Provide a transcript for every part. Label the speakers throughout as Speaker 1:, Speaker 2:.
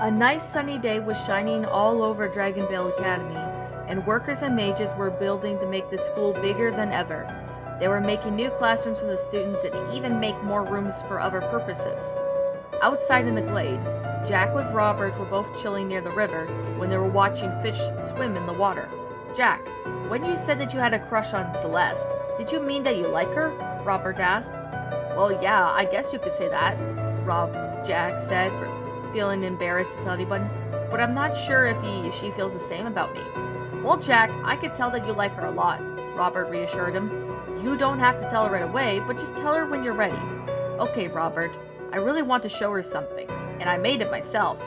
Speaker 1: A nice sunny day was shining all over Dragonvale Academy, and workers and mages were building to make the school bigger than ever. They were making new classrooms for the students and even make more rooms for other purposes. Outside in the glade, Jack with Robert were both chilling near the river when they were watching fish swim in the water. Jack, when you said that you had a crush on Celeste, did you mean that you like her? Robert asked. Well, yeah, I guess you could say that, Jack said, feeling embarrassed to tell anyone, but I'm not sure if she feels the same about me. Well, Jack, I could tell that you like her a lot, Robert reassured him. You don't have to tell her right away, but just tell her when you're ready. Okay, Robert, I really want to show her something, and I made it myself,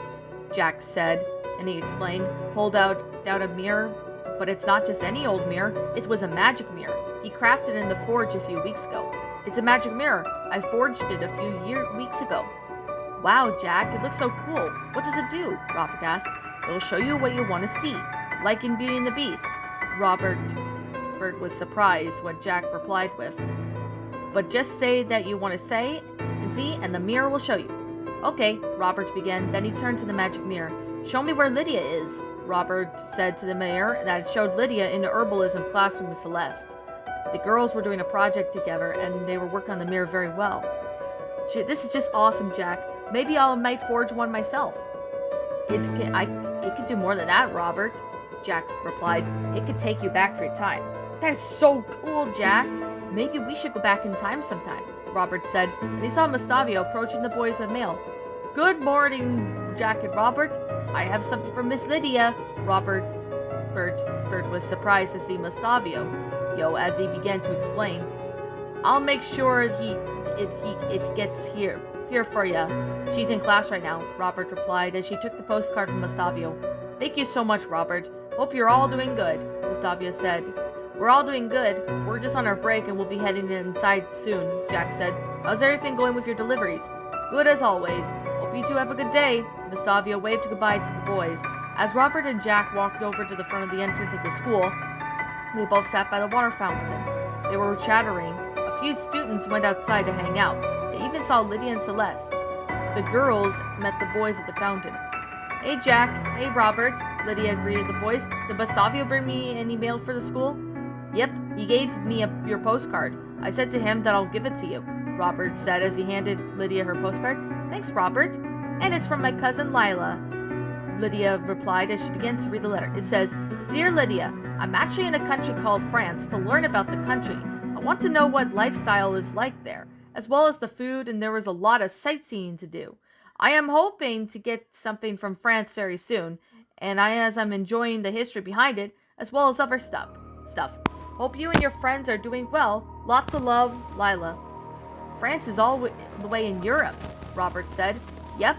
Speaker 1: Jack said, and he explained, pulled out a mirror, but it's not just any old mirror, it was a magic mirror. He crafted it in the forge a few weeks ago. It's a magic mirror. I forged it a few weeks ago. Wow, Jack, it looks so cool. What does it do? Robert asked. It'll show you what you want to see, like in Beauty and the Beast. Robert was surprised what Jack replied with. But just say that you want to say and see, and the mirror will show you. Okay, Robert began. Then he turned to the magic mirror. Show me where Lydia is, Robert said to the mirror that it showed Lydia in the herbalism classroom with Celeste. The girls were doing a project together, and they were working on the mirror very well. This is just awesome, Jack. Maybe I might forge one myself. It could do more than that, Robert, Jack replied. It could take you back for your time. That is so cool, Jack. Maybe we should go back in time sometime, Robert said, and he saw Mustavio approaching the boys with mail. Good morning, Jack and Robert. I have something for Miss Lydia. Bert was surprised to see Mustavio, as he began to explain. I'll make sure it gets here for ya. She's in class right now, Robert replied as she took the postcard from Mustavio. Thank you so much, Robert. Hope you're all doing good, Mustavio said. We're all doing good. We're just on our break and we'll be heading inside soon, Jack said. How's everything going with your deliveries? Good as always. Hope you two have a good day. Mustavio waved goodbye to the boys. As Robert and Jack walked over to the front of the entrance of the school, they both sat by the water fountain. They were chattering. A few students went outside to hang out. They even saw Lydia and Celeste. The girls met the boys at the fountain. Hey, Jack. Hey, Robert. Lydia greeted the boys. Did Mustavio bring me any mail for the school? Yep, he gave me your postcard. I said to him that I'll give it to you, Robert said as he handed Lydia her postcard. Thanks, Robert. And it's from my cousin Lila, Lydia replied as she began to read the letter. It says, Dear Lydia, I'm actually in a country called France to learn about the country. I want to know what lifestyle is like there, as well as the food, and there is a lot of sightseeing to do. I am hoping to get something from France very soon, and as I'm enjoying the history behind it, as well as other stuff. Hope you and your friends are doing well. Lots of love, Lila. France is all the way in Europe, Robert said. Yep,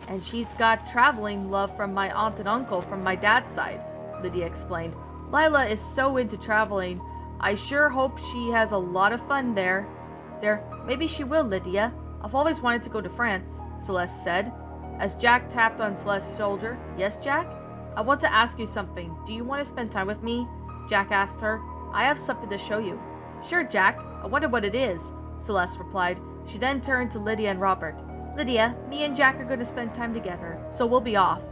Speaker 1: and she's got traveling love from my aunt and uncle from my dad's side, Lydia explained. Lila is so into traveling. I sure hope she has a lot of fun there. Maybe she will, Lydia. I've always wanted to go to France, Celeste said, as Jack tapped on Celeste's shoulder. Yes, Jack? I want to ask you something. Do you want to spend time with me? Jack asked her. I have something to show you. Sure, Jack. I wonder what it is, Celeste replied. She then turned to Lydia and Robert. Lydia, me and Jack are going to spend time together, so we'll be off.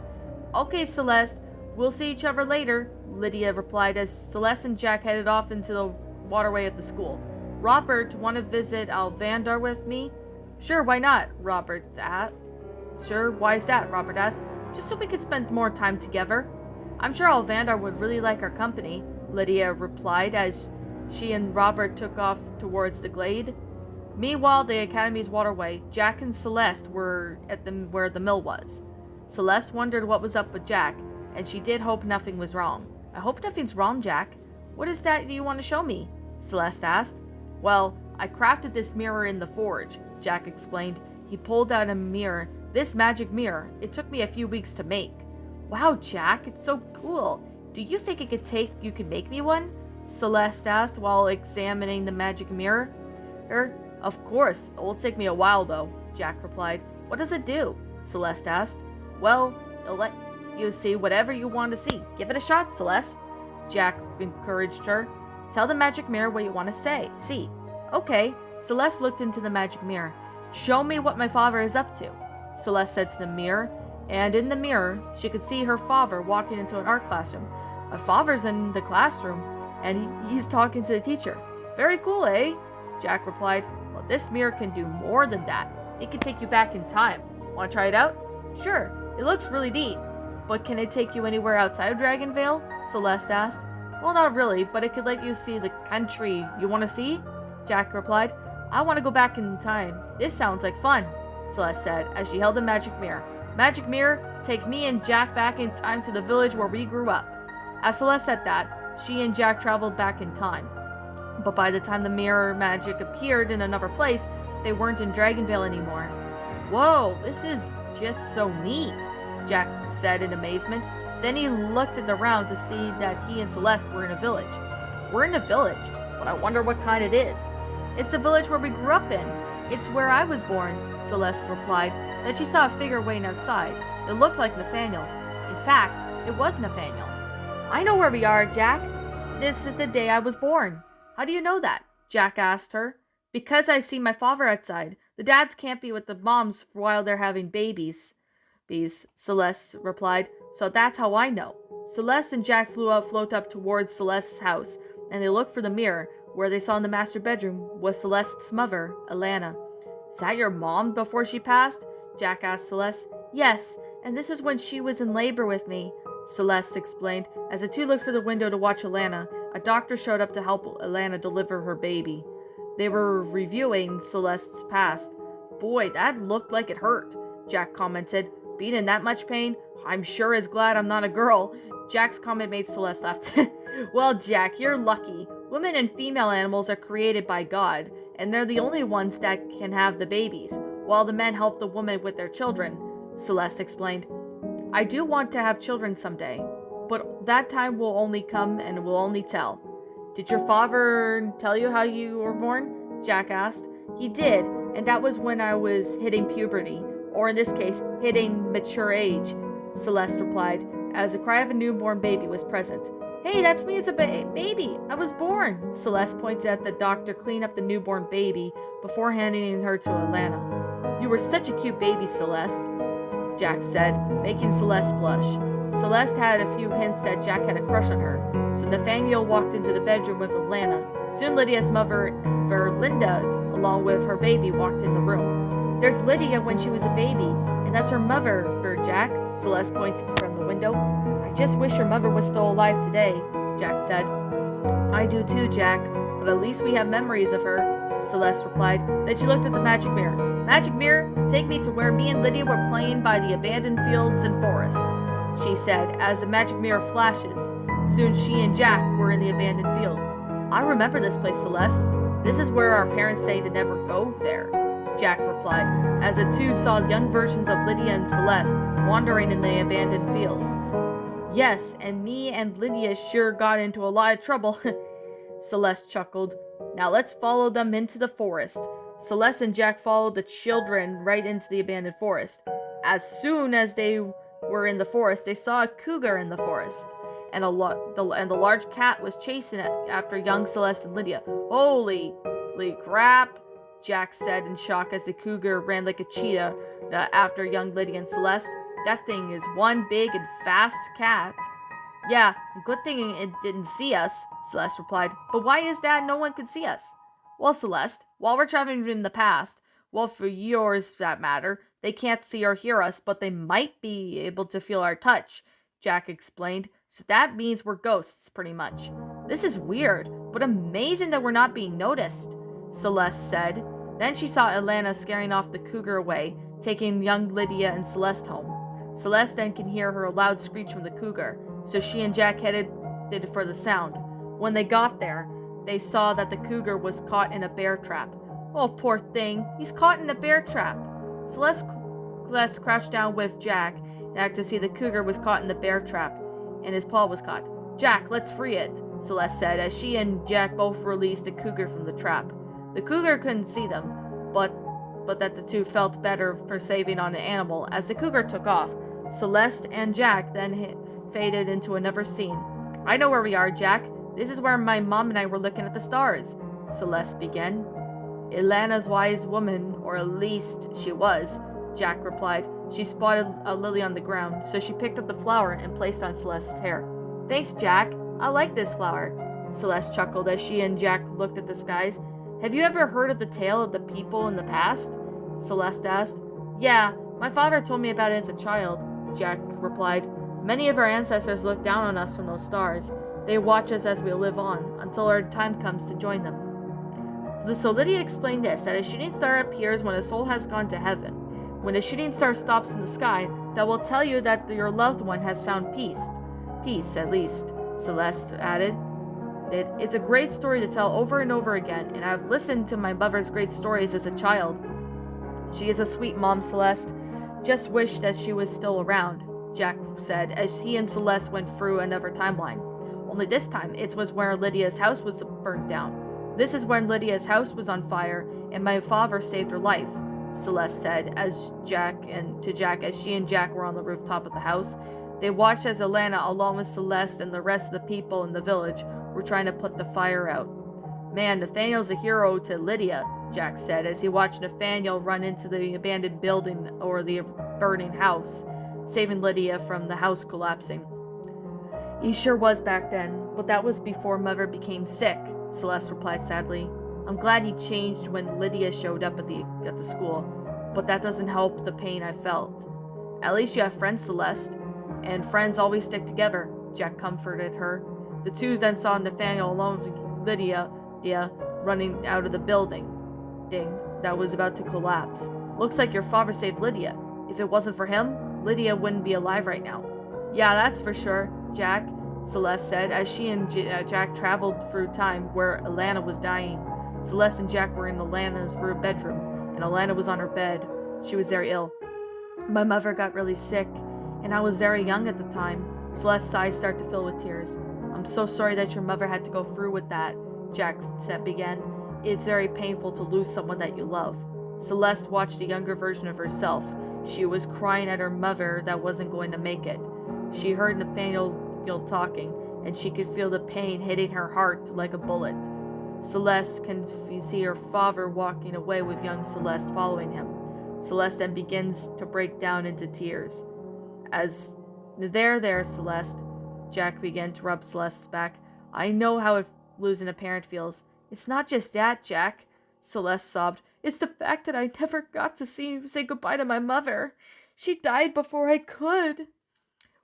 Speaker 1: Okay, Celeste. We'll see each other later, Lydia replied as Celeste and Jack headed off into the waterway of the school. Robert, want to visit Alvandar with me? Sure, why not? Robert asked. Sure, why is that? Robert asked. Just so we could spend more time together. I'm sure Alvandar would really like our company, Lydia replied as she and Robert took off towards the glade. Meanwhile, the Academy's waterway, Jack and Celeste were at where the mill was. Celeste wondered what was up with Jack, and she did hope nothing was wrong. I hope nothing's wrong, Jack. What is that you want to show me? Celeste asked. Well, I crafted this mirror in the forge, Jack explained. He pulled out a mirror. This magic mirror. It took me a few weeks to make. Wow, Jack, it's so cool. Do you think you could make me one? Celeste asked while examining the magic mirror. Of course. It will take me a while, though, Jack replied. What does it do? Celeste asked. Well, it'll let you see whatever you want to see. Give it a shot, Celeste, Jack encouraged her. Tell the magic mirror what you want to see. Okay. Celeste looked into the magic mirror. Show me what my father is up to, Celeste said to the mirror, And in the mirror, she could see her father walking into an art classroom. My father's in the classroom, and he's talking to the teacher. Very cool, eh? Jack replied. Well, this mirror can do more than that. It can take you back in time. Want to try it out? Sure, it looks really neat. But can it take you anywhere outside of Dragonvale? Celeste asked. Well, not really, but it could let you see the country you want to see? Jack replied. I want to go back in time. This sounds like fun, Celeste said as she held a magic mirror. Magic mirror, take me and Jack back in time to the village where we grew up. As Celeste said that, she and Jack traveled back in time. But by the time the mirror magic appeared in another place, they weren't in Dragonvale anymore. Whoa, this is just so neat, Jack said in amazement. Then he looked around to see that he and Celeste were in a village. We're in a village, but I wonder what kind it is. It's the village where we grew up in. It's where I was born, Celeste replied. Then she saw a figure waiting outside. It looked like Nathaniel. In fact, it was Nathaniel. I know where we are, Jack. This is the day I was born. How do you know that? Jack asked her. Because I see my father outside. The dads can't be with the moms while they're having babies. Celeste replied. So that's how I know. Celeste and Jack float up towards Celeste's house, and they looked for the mirror, where they saw in the master bedroom was Celeste's mother, Alana. Is that your mom before she passed? Jack asked Celeste. Yes, and this is when she was in labor with me, Celeste explained. As the two looked through the window to watch Alana, a doctor showed up to help Alana deliver her baby. They were reviewing Celeste's past. Boy, that looked like it hurt, Jack commented. Being in that much pain? I'm sure is glad I'm not a girl. Jack's comment made Celeste laugh. Well, Jack, you're lucky. Women and female animals are created by God, and they're the only ones that can have the babies, while the men help the women with their children, Celeste explained. I do want to have children someday, but that time will only come and will only tell. Did your father tell you how you were born? Jack asked. He did, and that was when I was hitting puberty, or in this case, hitting mature age, Celeste replied, as the cry of a newborn baby was present. Hey, that's me as a baby. I was born. Celeste pointed at the doctor clean up the newborn baby before handing her to Alana. You were such a cute baby, Celeste, Jack said, making Celeste blush. Celeste had a few hints that Jack had a crush on her, so Nathaniel walked into the bedroom with Alana. Soon Lydia's mother, Linda, along with her baby, walked in the room. There's Lydia when she was a baby, and that's her mother, Jack, Celeste pointed from the window. I just wish your mother was still alive today, Jack said. I do too, Jack, but at least we have memories of her, Celeste replied. Then she looked at the magic mirror. Magic mirror, take me to where me and Lydia were playing by the abandoned fields and forest, she said, as the magic mirror flashes. Soon she and Jack were in the abandoned fields. I remember this place, Celeste. This is where our parents say to never go there, Jack replied, as the two saw young versions of Lydia and Celeste wandering in the abandoned fields. Yes, and me and Lydia sure got into a lot of trouble, Celeste chuckled. Now let's follow them into the forest. Celeste and Jack followed the children right into the abandoned forest. As soon as they were in the forest, they saw a cougar in the forest, and the large cat was chasing after young Celeste and Lydia. Holy crap, Jack said in shock as the cougar ran like a cheetah after young Lydia and Celeste. That thing is one big and fast cat. Yeah, good thing it didn't see us, Celeste replied. But why is that no one could see us? Well, Celeste, while we're traveling in the past, well, for yours that matter, they can't see or hear us, but they might be able to feel our touch, Jack explained. So that means we're ghosts, pretty much. This is weird, but amazing that we're not being noticed, Celeste said. Then she saw Alana scaring off the cougar away, taking young Lydia and Celeste home. Celeste then can hear her loud screech from the cougar, so she and Jack headed for the sound. When they got there, they saw that the cougar was caught in a bear trap. Oh, poor thing, he's caught in a bear trap. Celeste crouched down with Jack to see the cougar was caught in the bear trap, and his paw was caught. Jack, let's free it, Celeste said, as she and Jack both released the cougar from the trap. The cougar couldn't see them, but that the two felt better for saving on an animal. As the cougar took off, Celeste and Jack then faded into another scene. I know where we are, Jack. This is where my mom and I were looking at the stars, Celeste began. Alana's wise woman, or at least she was, Jack replied. She spotted a lily on the ground, so she picked up the flower and placed it on Celeste's hair. Thanks, Jack. I like this flower. Celeste chuckled as she and Jack looked at the skies. Have you ever heard of the tale of the people in the past? Celeste asked. Yeah, my father told me about it as a child, Jack replied. Many of our ancestors look down on us from those stars. They watch us as we live on, until our time comes to join them. So Lydia explained this, that a shooting star appears when a soul has gone to heaven. When a shooting star stops in the sky, that will tell you that your loved one has found peace. Peace, at least, Celeste added. It's a great story to tell over and over again, and I've listened to my mother's great stories as a child. She is a sweet mom, Celeste. Just wish that she was still around, Jack said, as he and Celeste went through another timeline. Only this time, it was where Lydia's house was burnt down. This is when Lydia's house was on fire, and my father saved her life, Celeste said to Jack as she and Jack were on the rooftop of the house. They watched as Alana, along with Celeste and the rest of the people in the village, were trying to put the fire out. Man, Nathaniel's a hero to Lydia, Jack said as he watched Nathaniel run into the abandoned building or the burning house, saving Lydia from the house collapsing. He sure was back then, but that was before Mother became sick, Celeste replied sadly. I'm glad he changed when Lydia showed up at the school, but that doesn't help the pain I felt. At least you have friends, Celeste, and friends always stick together, Jack comforted her. The two then saw Nathaniel along with Lydia running out of the building that was about to collapse. Looks like your father saved Lydia. If it wasn't for him, Lydia wouldn't be alive right now. Yeah, that's for sure, Jack, Celeste said as she and Jack traveled through time where Alana was dying. Celeste and Jack were in Alana's bedroom, and Alana was on her bed. She was very ill. My mother got really sick, and I was very young at the time. Celeste's eyes started to fill with tears. I'm so sorry that your mother had to go through with that, Jack began. It's very painful to lose someone that you love. Celeste watched a younger version of herself. She was crying at her mother that wasn't going to make it. She heard Nathaniel talking, and she could feel the pain hitting her heart like a bullet. Celeste can see her father walking away with young Celeste following him. Celeste then begins to break down into tears. As there, Celeste, Jack began to rub Celeste's back. I know how losing a parent feels. It's not just that, Jack, Celeste sobbed. It's the fact that I never got to say goodbye to my mother. She died before I could.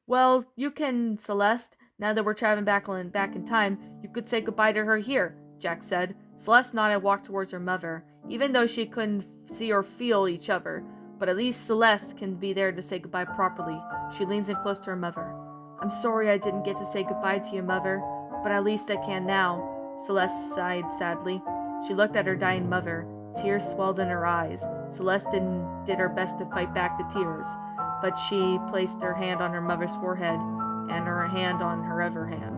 Speaker 1: Well, you can, Celeste. Now that we're traveling back in time, you could say goodbye to her here, Jack said. Celeste nodded and walked towards her mother, even though she couldn't see or feel each other. But at least Celeste can be there to say goodbye properly. She leans in close to her mother. I'm sorry I didn't get to say goodbye to you, Mother, but at least I can now, Celeste sighed sadly. She looked at her dying mother. Tears swelled in her eyes. Celeste did her best to fight back the tears, but she placed her hand on her mother's forehead and her hand on her other hand.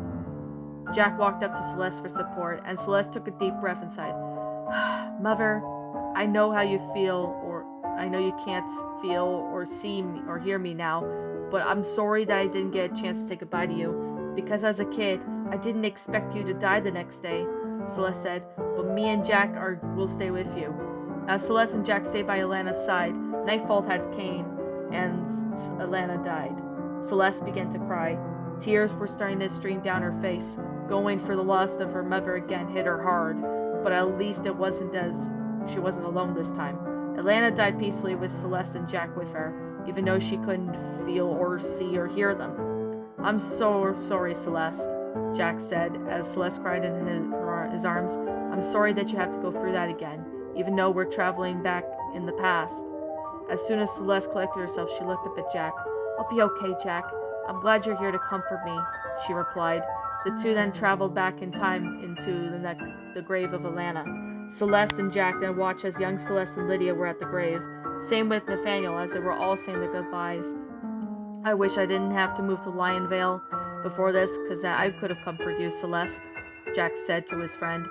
Speaker 1: Jack walked up to Celeste for support, and Celeste took a deep breath and sighed. Mother, I know how you feel, or I know you can't feel or see me or hear me now, but I'm sorry that I didn't get a chance to say goodbye to you, because as a kid, I didn't expect you to die the next day, Celeste said, but me and Jack will stay with you. As Celeste and Jack stayed by Alana's side, nightfall had came, and Alana died. Celeste began to cry. Tears were starting to stream down her face. Going for the loss of her mother again hit her hard, but at least it wasn't as she wasn't alone this time. Alana died peacefully with Celeste and Jack with her, even though she couldn't feel or see or hear them. I'm so sorry, Celeste, Jack said as Celeste cried in his arms. I'm sorry that you have to go through that again, even though we're traveling back in the past. As soon as Celeste collected herself, she looked up at Jack. I'll be okay, Jack. I'm glad you're here to comfort me, she replied. The two then traveled back in time into the grave of Alana. Celeste and Jack then watched as young Celeste and Lydia were at the grave. Same with Nathaniel as they were all saying their goodbyes. I wish I didn't have to move to Lionvale before this, because I could have comforted you, Celeste, Jack said to his friend.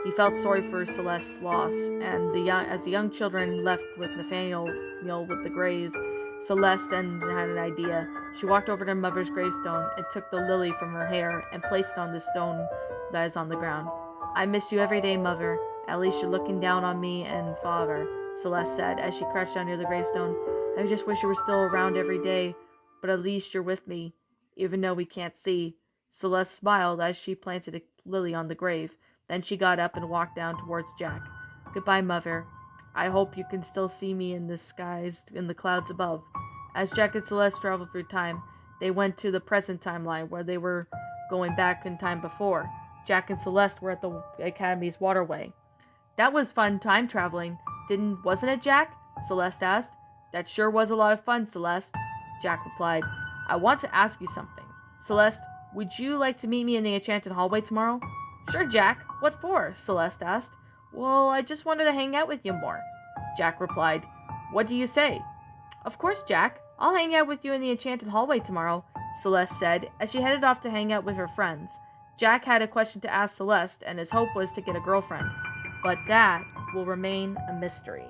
Speaker 1: He felt sorry for Celeste's loss, and as the young children left with Nathaniel with the grave, Celeste then had an idea. She walked over to her mother's gravestone and took the lily from her hair and placed it on the stone that is on the ground. I miss you every day, Mother. At least you're looking down on me and Father, Celeste said as she crouched down near the gravestone. I just wish you were still around every day, but at least you're with me, even though we can't see." Celeste smiled as she planted a lily on the grave. Then she got up and walked down towards Jack. "Goodbye, Mother. I hope you can still see me in the skies, in the clouds above." As Jack and Celeste traveled through time, they went to the present timeline where they were going back in time before. Jack and Celeste were at the Academy's waterway. "That was fun time traveling, wasn't it, Jack?" Celeste asked. "That sure was a lot of fun, Celeste," Jack replied. "I want to ask you something. Celeste, would you like to meet me in the enchanted hallway tomorrow?" "Sure, Jack. What for?" Celeste asked. "Well, I just wanted to hang out with you more," Jack replied. "What do you say?" "Of course, Jack. I'll hang out with you in the enchanted hallway tomorrow," Celeste said as she headed off to hang out with her friends. Jack had a question to ask Celeste, and his hope was to get a girlfriend. But that will remain a mystery.